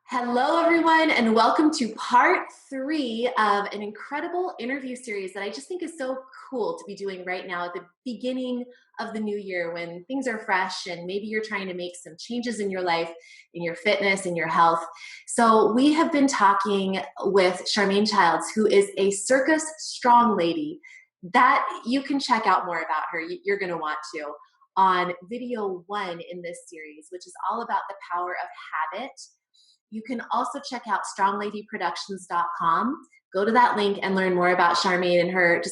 Hello, everyone, and welcome to part 3 of an incredible interview series that I just think is so cool to be doing right now at the beginning of the new year when things are fresh and maybe you're trying to make some changes in your life, in your fitness, in your health. So, we have been talking with Charmaine Childs, who is a circus strong lady that you can check out more about her. You're going to want to on video 1 in this series, which is all about the power of habit. You can also check out strongladyproductions.com. Go to that link and learn more about Charmaine and her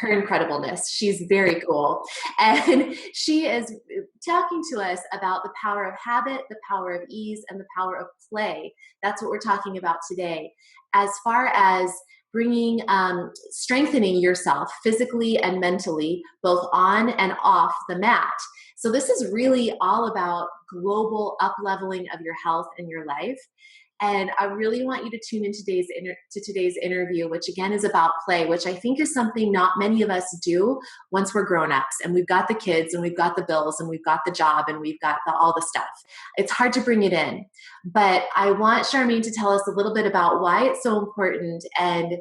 incredibleness. She's very cool. And she is talking to us about the power of habit, the power of ease, and the power of play. That's what we're talking about today. As far as bringing, strengthening yourself physically and mentally, both on and off the mat. So this is really all about global up-leveling of your health and your life. And I really want you to tune in to today's interview, which again is about play, which I think is something not many of us do once we're grown-ups and we've got the kids and we've got the bills and we've got the job and we've got all the stuff. It's hard to bring it in. But I want Charmaine to tell us a little bit about why it's so important, and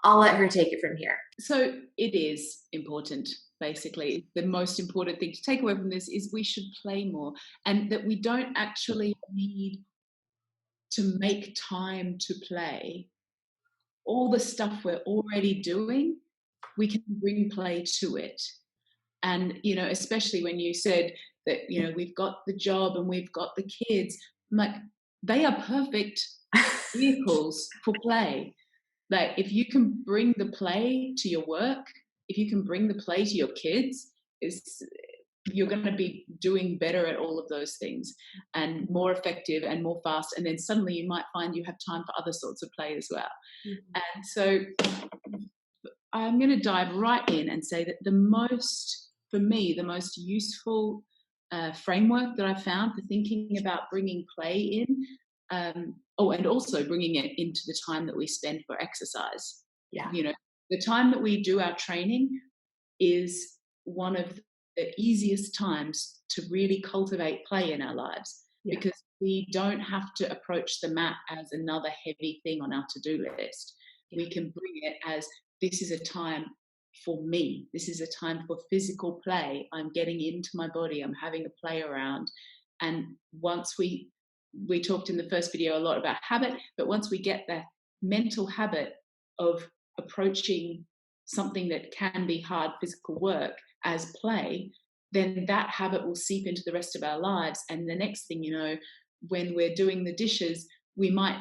I'll let her take it from here. So it is important, basically. The most important thing to take away from this is we should play more, and that we don't actually need to make time to play. All the stuff we're already doing, we can bring play to it. And, especially when you said that, we've got the job and we've got the kids, I'm like, they are perfect vehicles for play. Like, if you can bring the play to your work, if you can bring the play to your kids, you're going to be doing better at all of those things and more effective and more fast. And then suddenly you might find you have time for other sorts of play as well. Mm-hmm. And so I'm going to dive right in and say that the most useful framework that I've found for thinking about bringing play in, and also bringing it into the time that we spend for exercise. Yeah. The time that we do our training is one of the easiest times to really cultivate play in our lives, because we don't have to approach the mat as another heavy thing on our to-do list. We can bring it as, this is a time for me. This is a time for physical play. I'm getting into my body. I'm having a play around. And once we talked in the first video a lot about habit, but once we get that mental habit of approaching something that can be hard physical work as play, then that habit will seep into the rest of our lives. And the next thing you know, when we're doing the dishes, we might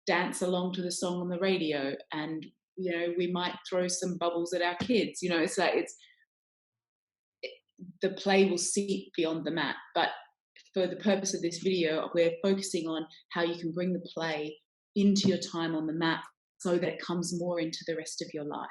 dance along to the song on the radio, and we might throw some bubbles at our kids. It's like the play will seep beyond the mat. But for the purpose of this video, we're focusing on how you can bring the play into your time on the mat so that it comes more into the rest of your life.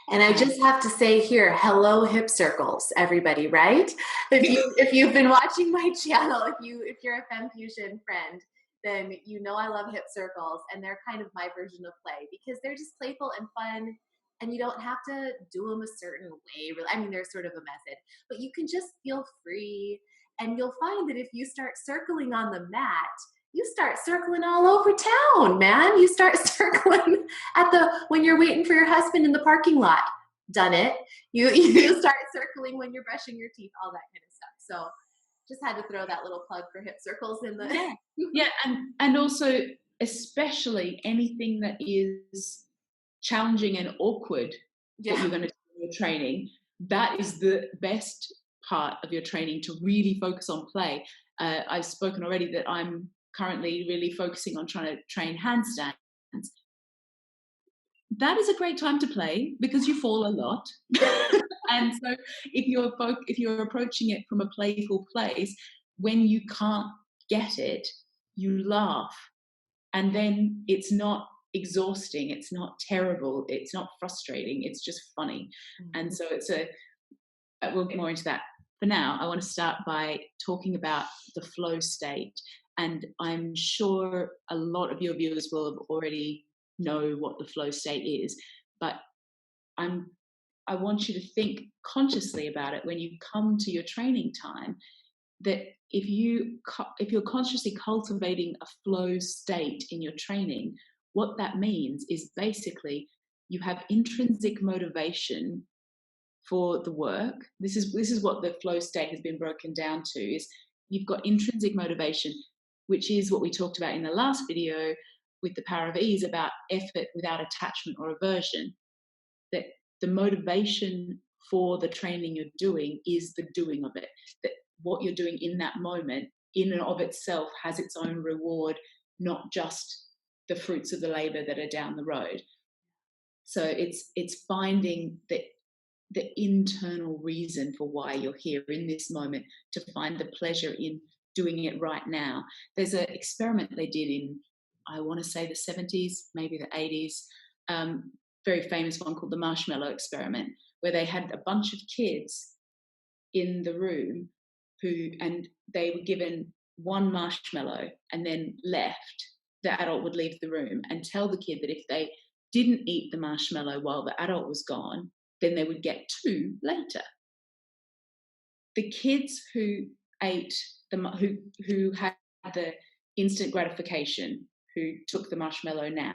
And I just have to say here, hello hip circles, everybody, right? If you've been watching my channel, if you're a FemFusion friend, then I love hip circles, and they're kind of my version of play because they're just playful and fun, and you don't have to do them a certain way. Really, I mean, they're sort of a method, but you can just feel free, and you'll find that if you start circling on the mat, you start circling all over town, man. You start circling when you're waiting for your husband in the parking lot. Done it. You start circling when you're brushing your teeth, all that kind of stuff. So just had to throw that little plug for hip circles in the. Yeah. And also, especially anything that is challenging and awkward that you're going to do in your training, that is the best part of your training, to really focus on play. I've spoken already that I'm currently really focusing on trying to train handstands. That is a great time to play because you fall a lot. And so if you're approaching it from a playful place, when you can't get it, you laugh. And then it's not exhausting, it's not terrible, it's not frustrating, it's just funny. Mm-hmm. And so we'll get more into that. For now, I want to start by talking about the flow state. And I'm sure a lot of your viewers will have already know what the flow state is, but I want you to think consciously about it when you come to your training time. that if you're consciously cultivating a flow state in your training, what that means is basically you have intrinsic motivation for the work. This is what the flow state has been broken down to, is you've got intrinsic motivation, which is what we talked about in the last video with the power of ease, about effort without attachment or aversion. That the motivation for the training you're doing is the doing of it. That what you're doing in that moment, in and of itself, has its own reward, not just the fruits of the labor that are down the road. So it's finding the internal reason for why you're here in this moment, to find the pleasure in doing it right now. There's an experiment they did in, I want to say, the 70s, maybe the 80s, very famous one called the marshmallow experiment, where they had a bunch of kids in the room and they were given one marshmallow and then left. The adult would leave the room and tell the kid that if they didn't eat the marshmallow while the adult was gone, then they would get 2 later. The kids who ate who had the instant gratification, who took the marshmallow now,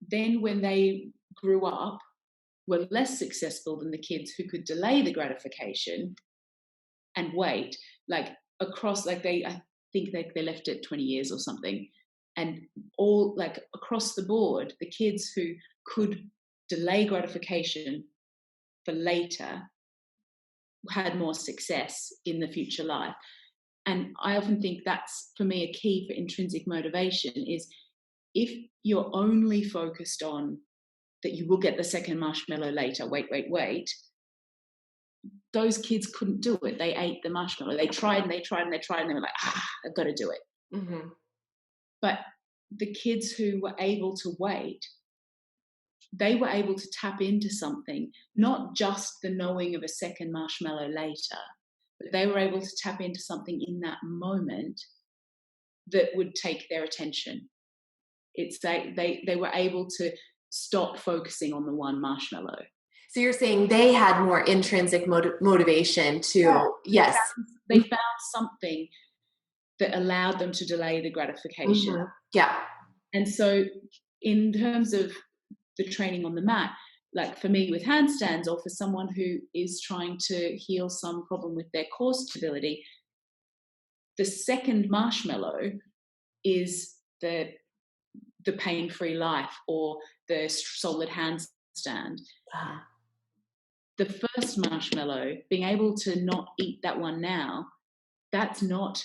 then when they grew up, were less successful than the kids who could delay the gratification and wait, like across, like I think they left it 20 years or something, and all, like across the board, the kids who could delay gratification for later had more success in the future life. And I often think that's, for me, a key for intrinsic motivation, is if you're only focused on that you will get the second marshmallow later, wait, those kids couldn't do it. They ate the marshmallow. They tried and they were like, I've got to do it. Mm-hmm. But the kids who were able to wait, they were able to tap into something, not just the knowing of a second marshmallow later, but they were able to tap into something in that moment that would take their attention. It's like they were able to stop focusing on the one marshmallow. So you're saying they had more intrinsic motivation to, yes. They found something that allowed them to delay the gratification. Mm-hmm. Yeah. And so in terms of the training on the mat, like for me with handstands, or for someone who is trying to heal some problem with their core stability, the second marshmallow is the pain-free life, or the solid handstand. Uh-huh. The first marshmallow, being able to not eat that one now, that's not,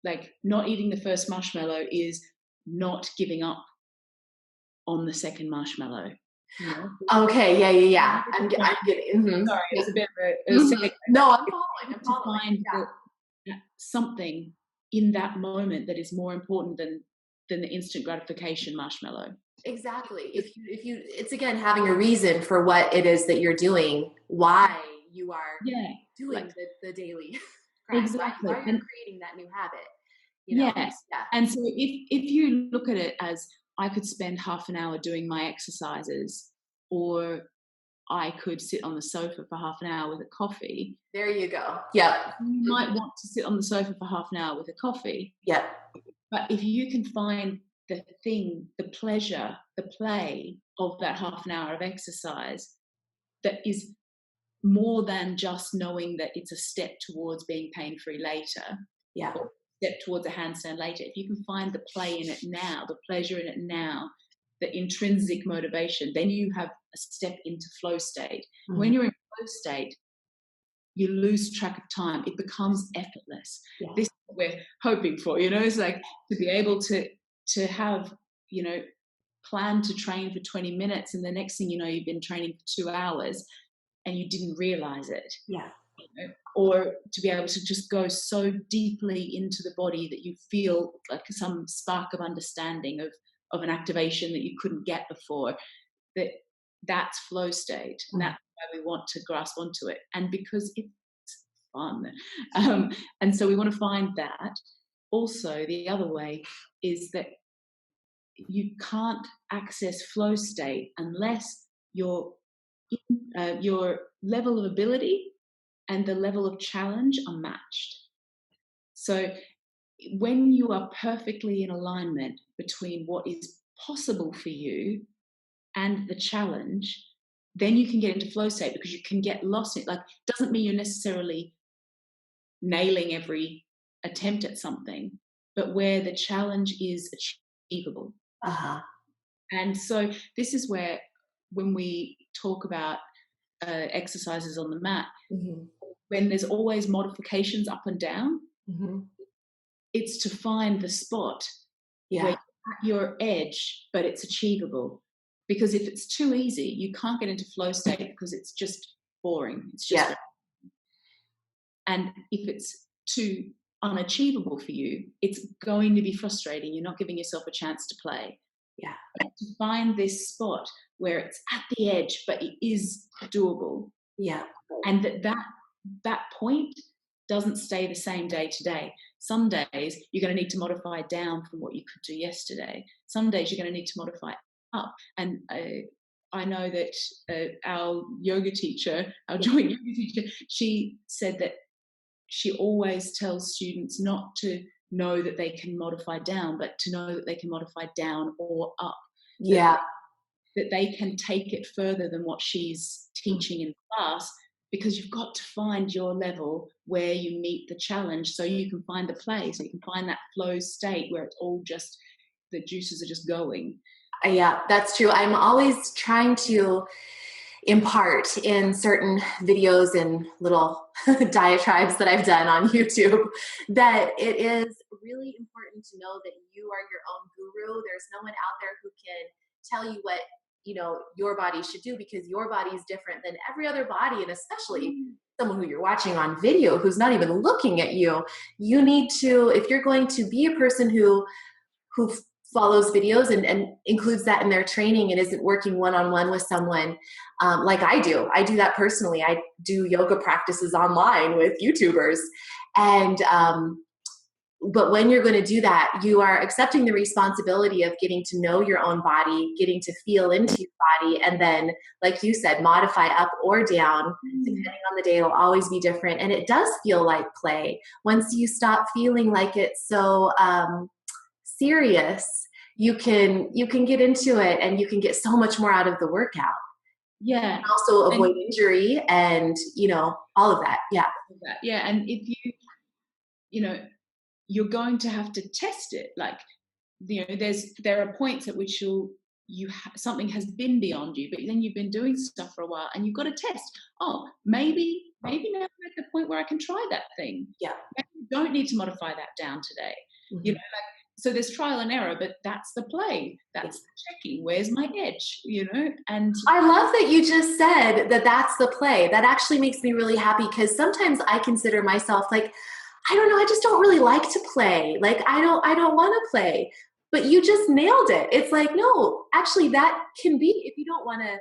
like, not eating the first marshmallow is not giving up on the second marshmallow. You know? Okay, yeah. I'm getting. Mm-hmm. Sorry, it's a bit of a mm-hmm. No, I'm following. to find something in that moment that is more important than the instant gratification marshmallow. Exactly. If you, it's again having a reason for what it is that you're doing, why you are doing like, the daily practice, exactly. why you're creating that new habit. You know? Yes. Yeah. And so if you look at it as, I could spend half an hour doing my exercises, or I could sit on the sofa for half an hour with a coffee. There you go. Yeah. You might want to sit on the sofa for half an hour with a coffee. Yeah. But if you can find the thing, the pleasure, the play of that half an hour of exercise that is more than just knowing that it's a step towards being pain-free later. Yeah. Or a step towards a handstand later. If you can find the play in it now, the pleasure in it now, the intrinsic motivation, then you have a step into flow state. Mm-hmm. When you're in flow state, you lose track of time. It becomes effortless. Yeah. This is what we're hoping for, you know, it's like to be able to have, you know, plan to train for 20 minutes, and the next thing you know, you've been training for 2 hours and you didn't realize it. Yeah. You know? Or to be able to just go so deeply into the body that you feel like some spark of understanding of an activation that you couldn't get before. That's flow state. And that's why we want to grasp onto it. And because it's fun. And so we want to find that. Also, the other way is that you can't access flow state unless your level of ability and the level of challenge are matched. So when you are perfectly in alignment between what is possible for you and the challenge, then you can get into flow state, because you can get lost in it. Like, doesn't mean you're necessarily nailing every attempt at something, but where the challenge is achievable. Uh-huh. And so this is where, when we talk about exercises on the mat, Mm-hmm. when there's always modifications up and down, Mm-hmm. it's to find the spot where Yeah. you're at your edge, but it's achievable. Because if it's too easy, you can't get into flow state, because it's just boring. It's just, Yeah. and if it's too unachievable for you, it's going to be frustrating. You're not giving yourself a chance to play. Yeah. But to find this spot where it's at the edge, but it is doable. Yeah. And that point doesn't stay the same day to day. Some days you're going to need to modify down from what you could do yesterday. Some days you're going to need to modify up. And I know that our yoga teacher, our joint yoga teacher, she said that she always tells students not to know that they can modify down, but to know that they can modify down or up. Yeah. That they can take it further than what she's teaching in class, because you've got to find your level where you meet the challenge, so you can find the play, so you can find that flow state where it's all just, the juices are just going. Yeah, that's true. I'm always trying to impart in certain videos and little diatribes that I've done on YouTube that it is really important to know that you are your own guru. There's no one out there who can tell you what, your body should do, because your body is different than every other body. And especially someone who you're watching on video who's not even looking at you. You need to, if you're going to be a person who follows videos and includes that in their training and isn't working one-on-one with someone, like I do that personally. I do yoga practices online with YouTubers. And but when you're going to do that, you are accepting the responsibility of getting to know your own body, getting to feel into your body, and then, like you said, modify up or down. Depending on the day, it'll always be different. And it does feel like play once you stop feeling like it's so serious. You can get into it, and you can get so much more out of the workout. Yeah. And also avoid injury and, all of that. Yeah. Yeah. And if you're going to have to test it. Like, there are points at which something has been beyond you, but then you've been doing stuff for a while, and you've got to test. Oh, maybe now I'm at the point where I can try that thing. Yeah. Maybe you don't need to modify that down today. Mm-hmm. So there's trial and error, but that's the play. That's the checking. Where's my edge? And I love that you just said that that's the play. That actually makes me really happy, because sometimes I consider myself like, I don't know, I just don't really like to play. Like, I don't want to play. But you just nailed it. It's like, no, actually that can be, if you don't want to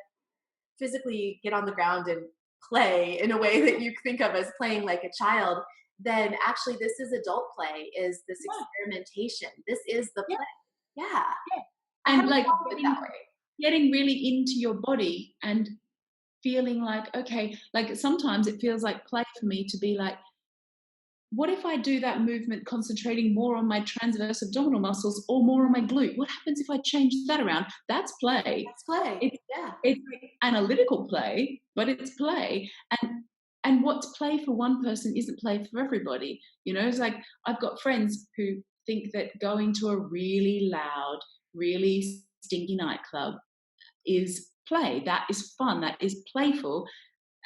physically get on the ground and play in a way that you think of as playing like a child, then actually this is adult play, is this experimentation. This is the play. Yeah. And like getting really into your body and feeling like, okay, like sometimes it feels like play for me to be like, what if I do that movement concentrating more on my transverse abdominal muscles or more on my glute? What happens if I change that around? That's play. That's play. It's like analytical play, but it's play. And what's play for one person isn't play for everybody. It's like, I've got friends who think that going to a really loud, really stinky nightclub is play. That is fun. That is playful.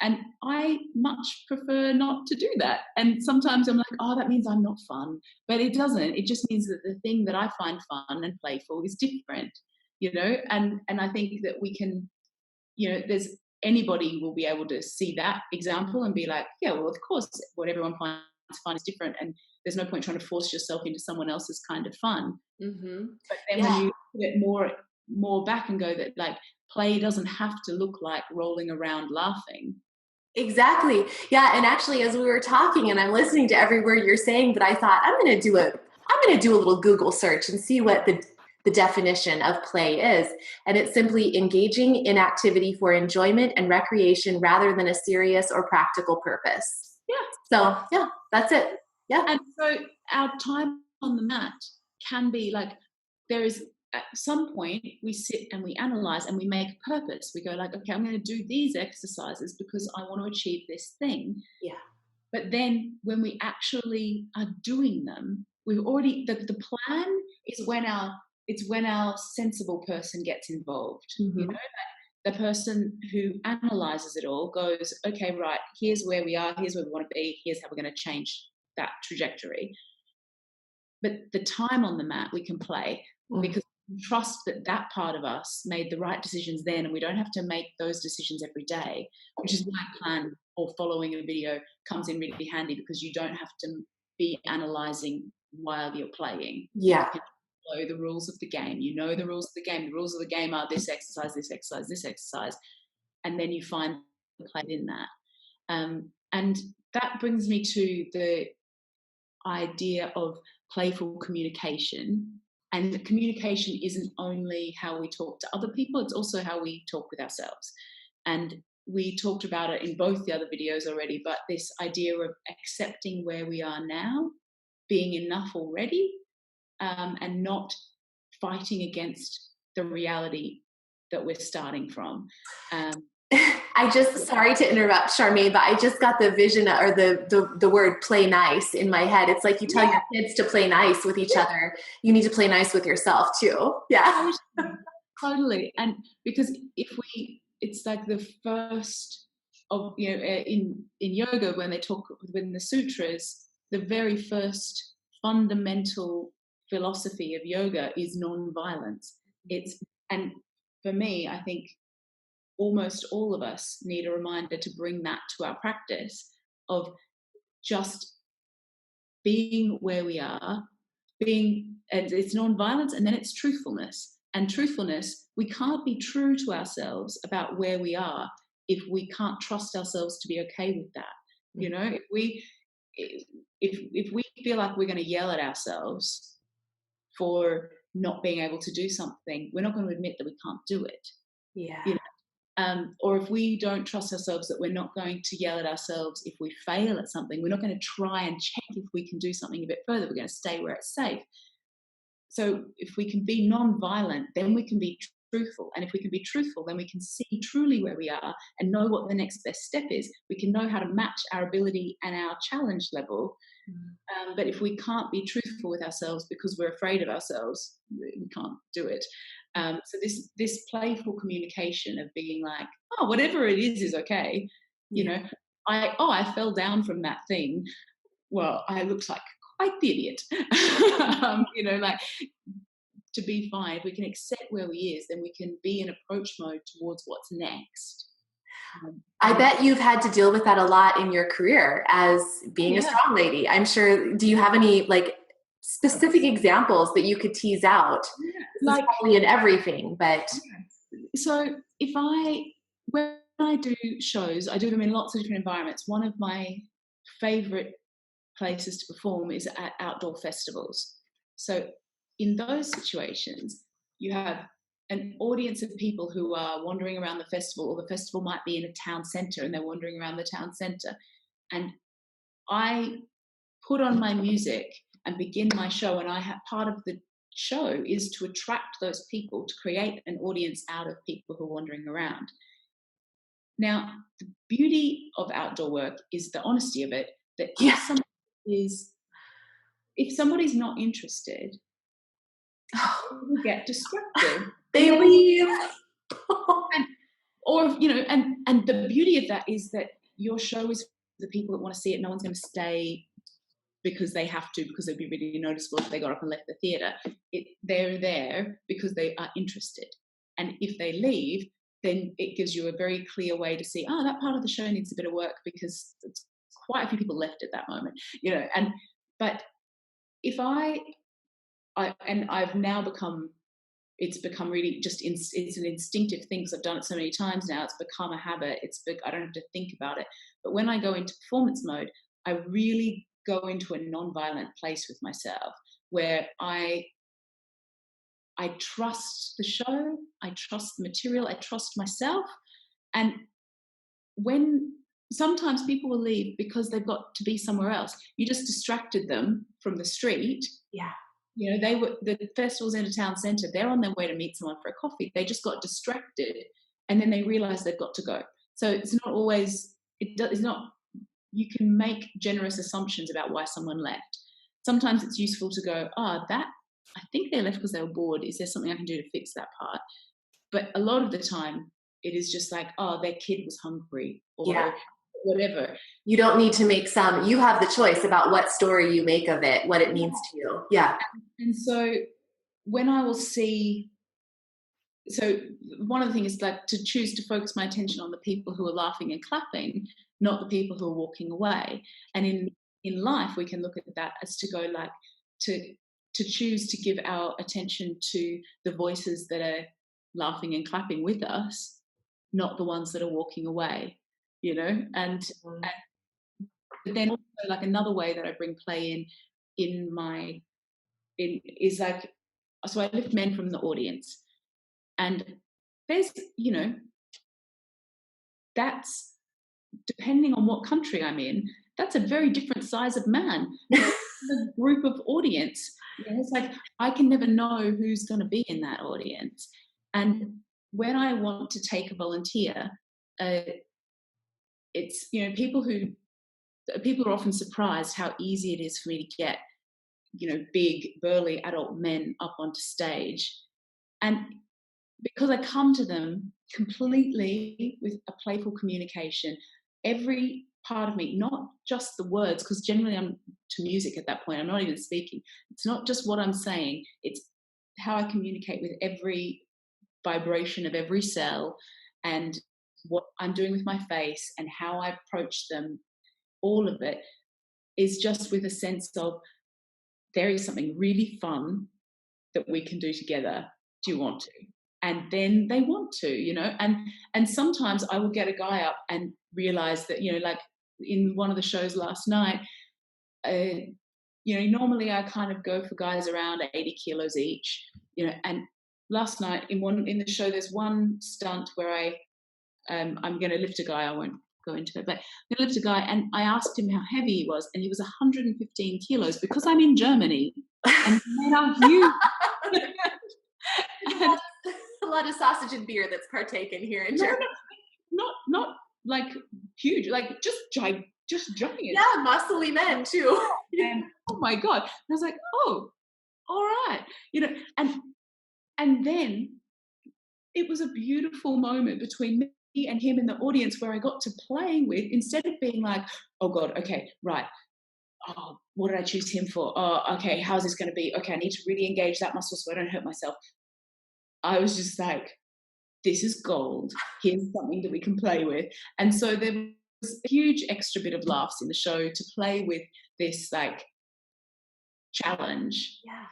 And I much prefer not to do that. And sometimes I'm like, oh, that means I'm not fun. But it doesn't. It just means that the thing that I find fun and playful is different, And I think that we can, there's anybody will be able to see that example and be like, yeah, well, of course, what everyone finds fun is different. And there's no point trying to force yourself into someone else's kind of fun. Mm-hmm. But then when you put it more back and go that, like, play doesn't have to look like rolling around laughing. Exactly. Yeah. And actually, as we were talking and I'm listening to every word you're saying, but I thought I'm going to do a little Google search and see what the definition of play is. And it's simply engaging in activity for enjoyment and recreation rather than a serious or practical purpose. So yeah, that's it. Yeah. And so our time on the mat can be like, there is at some point we sit and we analyze and we make a purpose. We go like, okay, I'm going to do these exercises because I want to achieve this thing. Yeah. But then when we actually are doing them, we've already, the plan is when our sensible person gets involved. You know, the person who analyzes it all goes, okay, right, here's where we are, here's where we want to be, here's how we're going to change that trajectory. But the time on the mat we can play because we trust that that part of us made the right decisions then, and we don't have to make those decisions every day, which is why a plan or following a video comes in really handy, because you don't have to be analyzing while you're playing. Yeah. You can follow the rules of the game. You know the rules of the game. The rules of the game are this exercise, this exercise, this exercise, and then you find the play in that. And that brings me to the idea of playful communication. And the communication isn't only how we talk to other people, it's also how we talk with ourselves. And we talked about it in both the other videos already, but this idea of accepting where we are now, being enough already, and not fighting against the reality that we're starting from. Sorry to interrupt, Charmaine, but I just got the vision or the word play nice in my head. It's like you tell your kids to play nice with each other. You need to play nice with yourself too. Yeah. Totally. And because it's like the first of, you know, in yoga, when they talk within the sutras, the very first fundamental philosophy of yoga is non-violence. And for me, I think almost all of us need a reminder to bring that to our practice of just being where we are, and it's non-violence, and then it's truthfulness. And truthfulness, we can't be true to ourselves about where we are if we can't trust ourselves to be okay with that. You know, if we feel like we're going to yell at ourselves for not being able to do something, we're not going to admit that we can't do it. Yeah. You know? Or if we don't trust ourselves that we're not going to yell at ourselves if we fail at something, we're not going to try and check if we can do something a bit further, we're going to stay where it's safe. So if we can be non-violent, then we can be truthful. And if we can be truthful, then we can see truly where we are and know what the next best step is. We can know how to match our ability and our challenge level. But if we can't be truthful with ourselves because we're afraid of ourselves, we can't do it. So this playful communication of being like, oh, whatever it is okay. You know, I fell down from that thing. Well, I looked like quite the idiot. You know, like, to be fine. If we can accept where we is, then we can be in approach mode towards what's next. I bet you've had to deal with that a lot in your career as being a strong lady. I'm sure. Do you have any like specific examples that you could tease out? Like probably in everything, but so when I do shows, I do them in lots of different environments. One of my favorite places to perform is at outdoor festivals. So in those situations, you have an audience of people who are wandering around the festival, or the festival might be in a town centre and they're wandering around the town centre. And I put on my music and begin my show, and part of the show is to attract those people, to create an audience out of people who are wandering around. Now, the beauty of outdoor work is the honesty of it, that if somebody's not interested, they will get distracted. They leave. And the beauty of that is that your show is for the people that want to see it. No one's going to stay because they have to, because it'd be really noticeable if they got up and left the theatre. They're there because they are interested. And if they leave, then it gives you a very clear way to see, that part of the show needs a bit of work, because it's quite a few people left at that moment, you know. But if I've now it's become really just, it's an instinctive thing because I've done it so many times now. It's become a habit. I don't have to think about it. But when I go into performance mode, I really go into a non-violent place with myself, where I trust the show, I trust the material, I trust myself. And when sometimes people will leave because they've got to be somewhere else. You just distracted them from the street. Yeah. You know, the festival's in a town centre. They're on their way to meet someone for a coffee. They just got distracted, and then they realise they've got to go. So it's not always. It's not. You can make generous assumptions about why someone left. Sometimes it's useful to go, that I think they left because they were bored. Is there something I can do to fix that part? But a lot of the time, it is just like, their kid was hungry or whatever. You don't need to make you have the choice about what story you make of it, what it means to you. Yeah. And so when I will see, so one of the things is like to choose to focus my attention on the people who are laughing and clapping, not the people who are walking away. And in life, we can look at that as to go like to choose to give our attention to the voices that are laughing and clapping with us, not the ones that are walking away, you know. And then also like another way that I bring play in is like, so I lift men from the audience, and there's, you know, that's depending on what country I'm in, that's a very different size of man. The group of audience, you know, it's like I can never know who's going to be in that audience. And when I want to take a volunteer, it's, you know, people are often surprised how easy it is for me to get, you know, big burly adult men up onto stage. And because I come to them completely with a playful communication, every part of me, not just the words, because generally I'm to music at that point, I'm not even speaking. It's not just what I'm saying, it's how I communicate with every vibration of every cell, and what I'm doing with my face and how I approach them. All of it is just with a sense of, there is something really fun that we can do together. Do you want to? And then they want to, you know. And sometimes I will get a guy up and realize that, you know, like in one of the shows last night, you know, normally I kind of go for guys around 80 kilos each, you know. And last night in the show, there's one stunt where I'm going to lift a guy. I won't go into it, but I'm going to lift a guy, and I asked him how heavy he was, and he was 115 kilos because I'm in Germany, and men are huge. A lot of sausage and beer that's partaken here in Germany. Not like huge, like just giant. Yeah, muscly men too. And oh my God, I was like, oh, all right, you know. And then it was a beautiful moment between me and him in the audience, where I got to play with, instead of being like, oh God, okay, right, oh, what did I choose him for? Oh, okay, how's this going to be? Okay, I need to really engage that muscle so I don't hurt myself. I was just like, this is gold. Here's something that we can play with. And so there was a huge extra bit of laughs in the show to play with this like challenge. Yeah.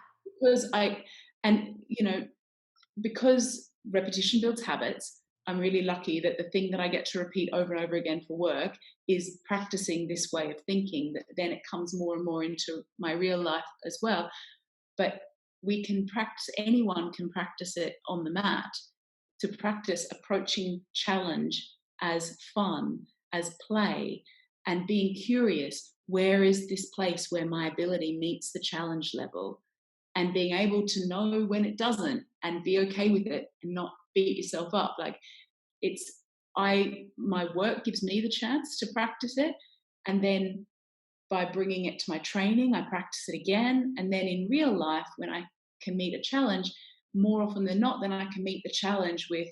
Because repetition builds habits, I'm really lucky that the thing that I get to repeat over and over again for work is practicing this way of thinking, that then it comes more and more into my real life as well. But we can practice, anyone can practice it on the mat, to practice approaching challenge as fun, as play, and being curious, where is this place where my ability meets the challenge level, and being able to know when it doesn't and be okay with it and not beat yourself up. Like my work gives me the chance to practice it, and then by bringing it to my training, I practice it again. And then in real life, when I can meet a challenge, more often than not, then I can meet the challenge with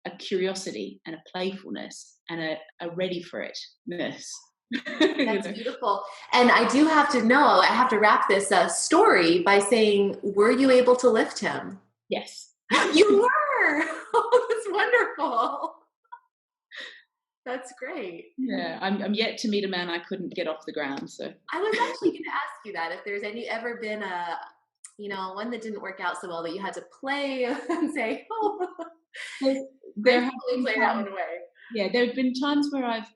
a curiosity and a playfulness and a ready for it-ness. That's beautiful. And I do have to know, I have to wrap this story by saying, were you able to lift him? Yes. You were. Oh, that's wonderful. That's great. Yeah, I'm yet to meet a man I couldn't get off the ground. So I was actually going to ask you that, if there's ever been one that didn't work out so well that you had to play and say, oh, there have been play that one away. Yeah, there have been times where I've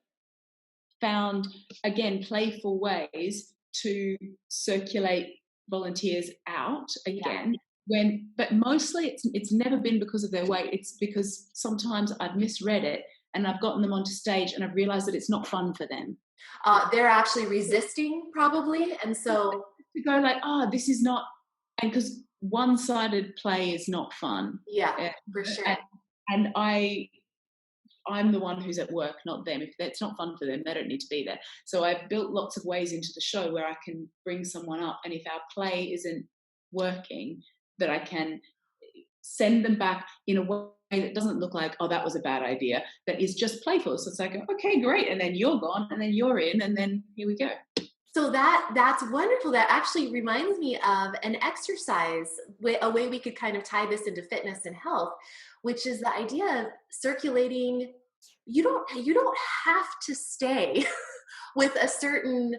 found, again, playful ways to circulate volunteers out again. Yeah. But mostly it's never been because of their weight. It's because sometimes I've misread it and I've gotten them onto stage and I've realized that it's not fun for them. They're actually resisting probably. And so, To go like, oh, this is not, and because one-sided play is not fun. yeah, Uh, for sure. and I'm the one who's at work, not them. If that's not fun for them, they don't need to be there. So I've built lots of ways into the show where I can bring someone up, and if our play isn't working, that I can send them back in a way that doesn't look like, oh, that was a bad idea, that is just playful. So it's like, okay, great, and then you're gone, and then you're in, and then here we go. So that's wonderful. That actually reminds me of an exercise, a way we could kind of tie this into fitness and health, which is the idea of circulating. You don't have to stay with a certain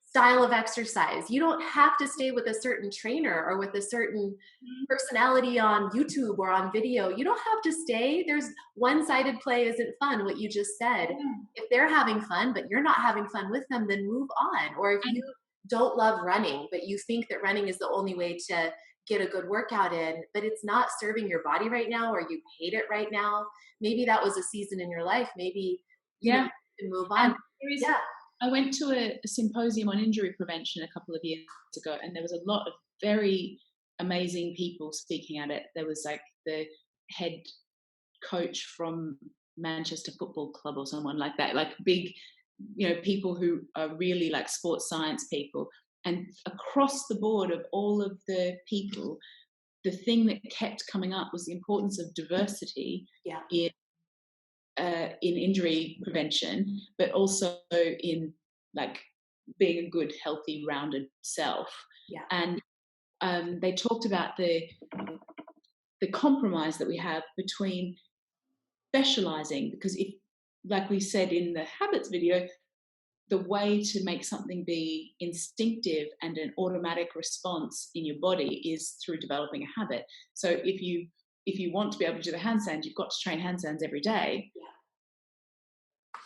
style of exercise. You don't have to stay with a certain trainer or with a certain personality on YouTube or on video. You don't have to stay. There's one-sided play isn't fun, what you just said. Yeah. If they're having fun, but you're not having fun with them, then move on. Or if you don't love running, but you think that running is the only way to get a good workout in, but it's not serving your body right now, or you hate it right now, maybe that was a season in your life. Maybe, you know, Yeah. you can move And on. Yeah. I went to a symposium on injury prevention a couple of years ago, and there was a lot of very amazing people speaking at it. There was like the head coach from Manchester Football Club or someone like that, like big, people who are really like sports science people. And across the board of all of the people, the thing that kept coming up was the importance of diversity Yeah. in injury prevention, but also in like being a good, healthy, rounded self. Yeah. And they talked about the compromise that we have between specializing, because if, like we said in the habits video, the way to make something be instinctive and an automatic response in your body is through developing a habit. So if you want to be able to do the handstands, you've got to train handstands every day. Yeah.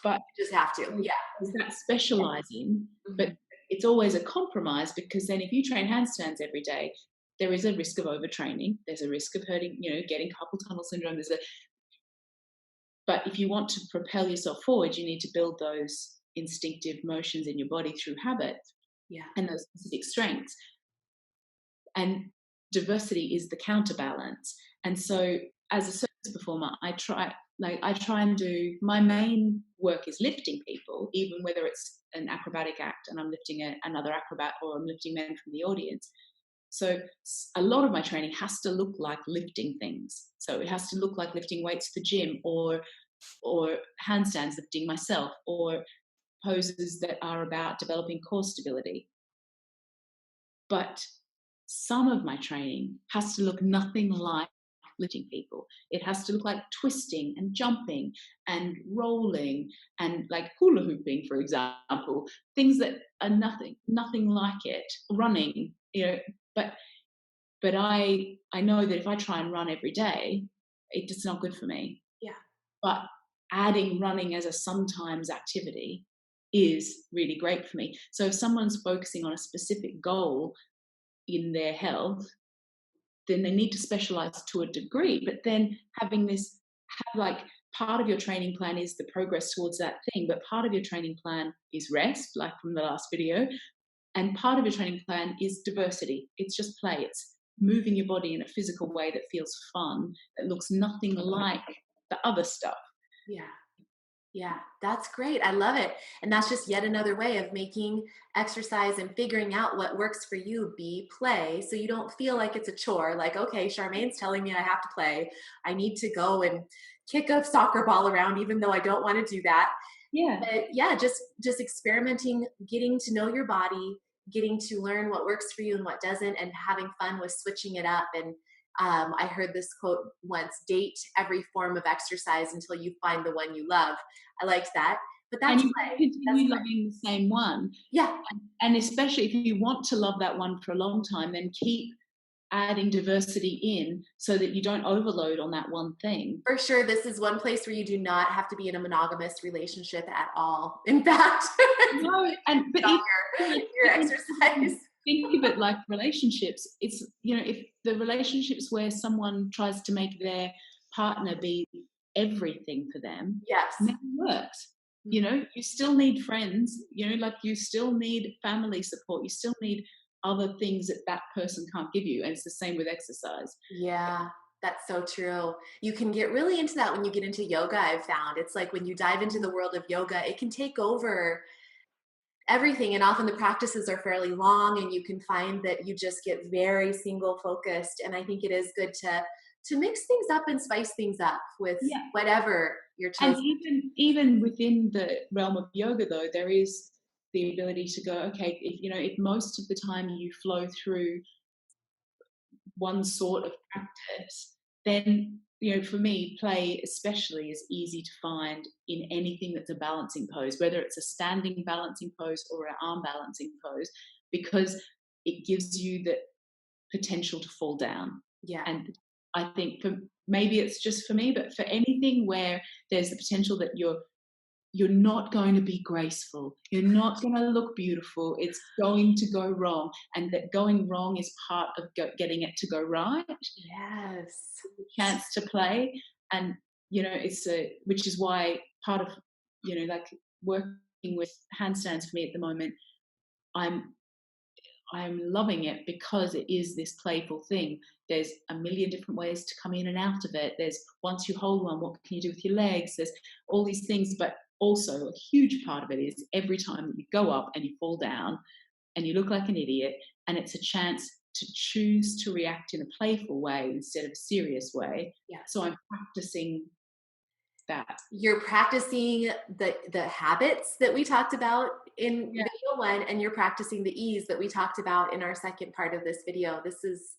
But You just have to. Yeah. is that specializing? Mhm. But it's always a compromise, because then if you train handstands every day, there is a risk of overtraining. There's a risk of hurting, getting carpal tunnel syndrome. But if you want to propel yourself forward, you need to build those instinctive motions in your body through habit. Yeah. And those specific strengths. And diversity is the counterbalance. And so as a circus performer, I try and do, my main work is lifting people, even whether it's an acrobatic act and I'm lifting another acrobat, or I'm lifting men from the audience. So a lot of my training has to look like lifting things. So it has to look like lifting weights at the gym, or handstands, lifting myself, or poses that are about developing core stability. But some of my training has to look nothing like lifting people. It has to look like twisting and jumping and rolling and like hula hooping, for example, things that are nothing like it. Running, but I know that if I try and run every day, it's not good for me. Yeah. But adding running as a sometimes activity is really great for me. So if someone's focusing on a specific goal in their health, then they need to specialize to a degree. But then part of your training plan is the progress towards that thing, but part of your training plan is rest, like from the last video, and part of your training plan is diversity. It's just play. It's moving your body in a physical way that feels fun, that looks nothing like the other stuff. Yeah. Yeah, that's great. I love it. And that's just yet another way of making exercise and figuring out what works for you be play. So you don't feel like it's a chore. Like, okay, Charmaine's telling me I have to play. I need to go and kick a soccer ball around, even though I don't want to do that. Yeah. But yeah, just experimenting, getting to know your body, getting to learn what works for you and what doesn't, and having fun with switching it up. And I heard this quote once: date every form of exercise until you find the one you love. I liked that. But that's and you play. continue loving the same one. Yeah. And especially if you want to love that one for a long time, then keep adding diversity in so that you don't overload on that one thing. For sure, this is one place where you do not have to be in a monogamous relationship at all. In fact, no, but your exercise. Think of it like relationships. It's, if the relationships where someone tries to make their partner be everything for them, Yes. never works. You know, you still need friends, you know, like you still need family support. You still need other things that that person can't give you. And it's the same with exercise. Yeah, that's so true. You can get really into that when you get into yoga, I've found. It's like when you dive into the world of yoga, it can take over everything. And often the practices are fairly long, and you can find that you just get very single focused. And I think it is good to mix things up and spice things up with Yeah. whatever you're And chosen. even within the realm of yoga, though, there is the ability to go, okay, if you know, if most of the time you flow through one sort of practice, then you know, for me, play especially is easy to find in anything that's a balancing pose, whether it's a standing balancing pose or an arm balancing pose, because it gives you the potential to fall down. Yeah. And I think for maybe it's just for me, but for anything where there's the potential that you're not going to be graceful, you're not going to look beautiful, it's going to go wrong, and that going wrong is part of getting it to go right. Yes. Chance to play. And you know, it's a which is why part of, you know, like working with handstands for me at the moment, i'm I'm loving it because it is this playful thing. There's a million different ways to come in and out of it. There's once you hold one, what can you do with your legs? There's all these things, but also a huge part of it is every time that you go up and you fall down and you look like an idiot, and it's a chance to choose to react in a playful way instead of a serious way. Yes. So I'm practicing that. You're practicing the habits that we talked about in Yeah. video one, and you're practicing the ease that we talked about in our second part of this video. This is,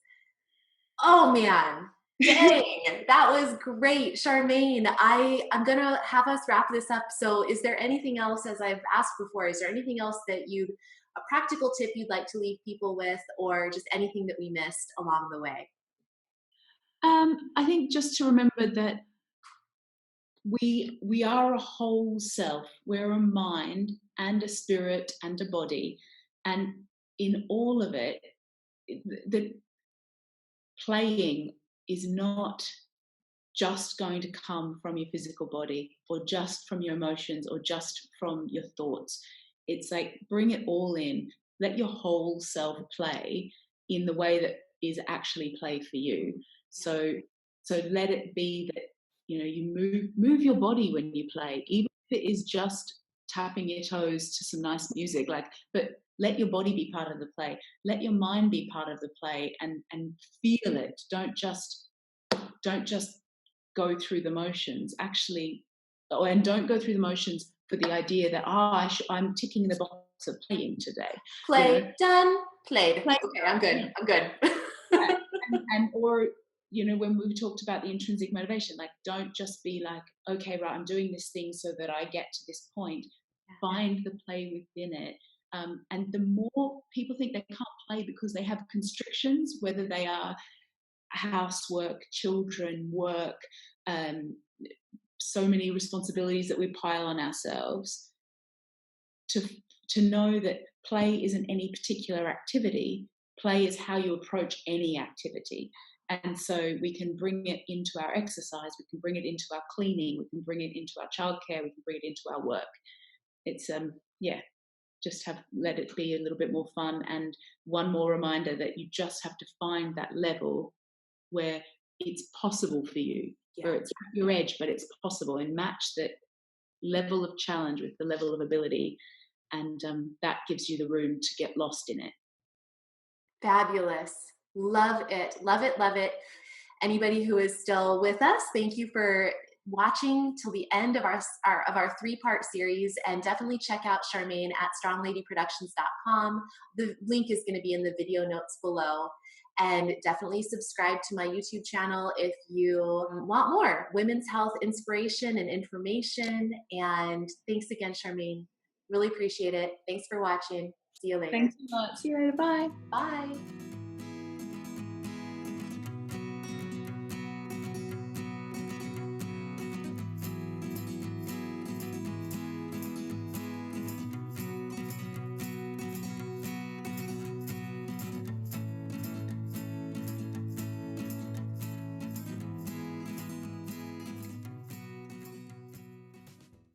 oh man, dang, that was great. Charmaine, I'm gonna have us wrap this up. So is there anything else, as I've asked before, is there anything else that a practical tip you'd like to leave people with, or just anything that we missed along the way? I think just to remember that we are a whole self. We're a mind and a spirit and a body, and in all of it, the playing is not just going to come from your physical body or just from your emotions or just from your thoughts. It's like bring it all in, let your whole self play in the way that is actually play for you. So let it be that, you know, you move your body when you play, even if it is just tapping your toes to some nice music, like, but let your body be part of the play, let your mind be part of the play, and feel it. Don't just go through the motions, actually. And don't go through the motions for the idea that I'm ticking the box of playing today, you know. Play, done, played. Play, Okay, I'm good. yeah, I'm good. yeah. And or, you know, when we talked about the intrinsic motivation, like don't just be like, okay, right, I'm doing this thing so that I get to this point. Find the play within it. And the more people think they can't play because they have constrictions, whether they are housework, children, work, um, so many responsibilities that we pile on ourselves, to know that play isn't any particular activity. Play is how you approach any activity. And so we can bring it into our exercise, we can bring it into our cleaning, we can bring it into our childcare, we can bring it into our work. It's yeah, just let it be a little bit more fun. And one more reminder that you just have to find that level where it's possible for you, where it's at your edge, but it's possible, and match that level of challenge with the level of ability. And that gives you the room to get lost in it. Fabulous. Love it. Love it. Love it. Anybody who is still with us, thank you for watching till the end of our three-part series, and definitely check out Charmaine at strongladyproductions.com. The link is going to be in the video notes below. And definitely subscribe to my YouTube channel if you want more women's health inspiration and information. And thanks again, Charmaine. Really appreciate it. Thanks for watching. See you later. Thanks a lot. See you later. Bye. Bye.